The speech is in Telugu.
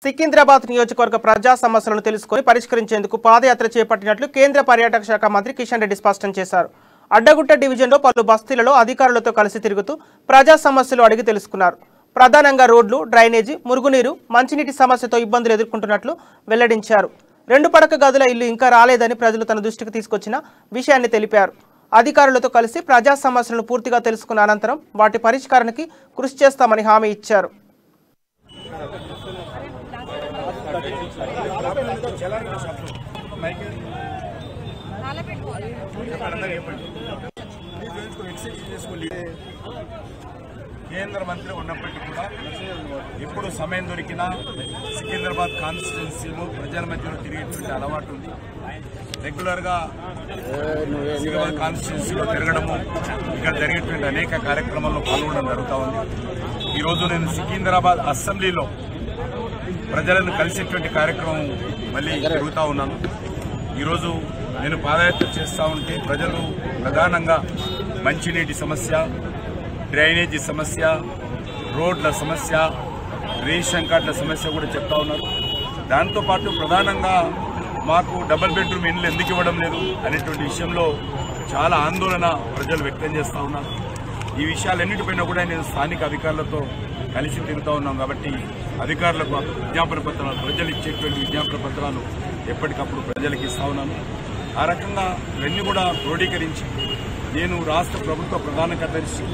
సికింద్రాబాద్ నియోజకవర్గ ప్రజా సమస్యలను తెలుసుకొని పరిష్కరించేందుకు పాదయాత్ర చేపట్టినట్లు కేంద్ర పర్యాటక శాఖ మంత్రి కిషన్ రెడ్డి స్పష్టం చేశారు. అడ్డగుట్ట డివిజన్లో పలు బస్తీలలో అధికారులతో కలిసి తిరుగుతూ ప్రజా సమస్యలు అడిగి తెలుసుకున్నారు. ప్రధానంగా రోడ్లు, డ్రైనేజీ, మురుగునీరు, మంచినీటి సమస్యతో ఇబ్బందులు ఎదుర్కొంటున్నట్లు వెల్లడించారు. 2 పడక గదుల ఇల్లు ఇంకా రాలేదని ప్రజలు తన దృష్టికి తీసుకొచ్చిన విషయాన్ని తెలిపారు. అధికారులతో కలిసి ప్రజా సమస్యలను పూర్తిగా తెలుసుకున్న అనంతరం వాటి పరిష్కారానికి కృషి చేస్తామని హామీ ఇచ్చారు. కేంద్ర మంత్రి ఉన్నప్పటికీ కూడా ఎప్పుడు సమయం దొరికినా సికింద్రాబాద్ కాన్స్టిట్యున్సీలో ప్రజల మధ్యలో తిరిగేటువంటి అలవాటు ఉంది. రెగ్యులర్గా సికింద్రాబాద్ కాన్స్టిట్యున్సీలో తిరగడము, ఇక్కడ జరిగేటువంటి అనేక కార్యక్రమాల్లో పాల్గొనడం జరుగుతూ ఉంది. ఈరోజు నేను సికింద్రాబాద్ అసెంబ్లీలో ప్రజలను కలిసేటువంటి కార్యక్రమం మళ్ళీ జరుగుతూ ఉన్నాను. ఈరోజు నేను పాదయాత్ర చేస్తూ ఉంటే ప్రజలు ప్రధానంగా మంచినీటి సమస్య, డ్రైనేజీ సమస్య, రోడ్ల సమస్య, రేషన్ కార్డుల సమస్య కూడా చెప్తా ఉన్నారు. దాంతోపాటు ప్రధానంగా మాకు డబుల్ బెడ్రూమ్ ఇండ్లు ఎందుకు ఇవ్వడం లేదు అనేటువంటి విషయంలో చాలా ఆందోళన ప్రజలు వ్యక్తం చేస్తూ ఉన్నారు. ఈ విషయాలన్నిటిపైన కూడా నేను స్థానిక అధికారులతో కలిసి తిరుగుతూ ఉన్నాం. కాబట్టి అధికారులకు విజ్ఞాపన పత్రాలు, ప్రజలు ఇచ్చేటువంటి విజ్ఞాపన పత్రాలు ఎప్పటికప్పుడు ప్రజలకు ఇస్తా ఉన్నాను. ఆ రకంగా ఇవన్నీ కూడా క్రోడీకరించి నేను రాష్ట్ర ప్రభుత్వ ప్రధాన కార్యదర్శి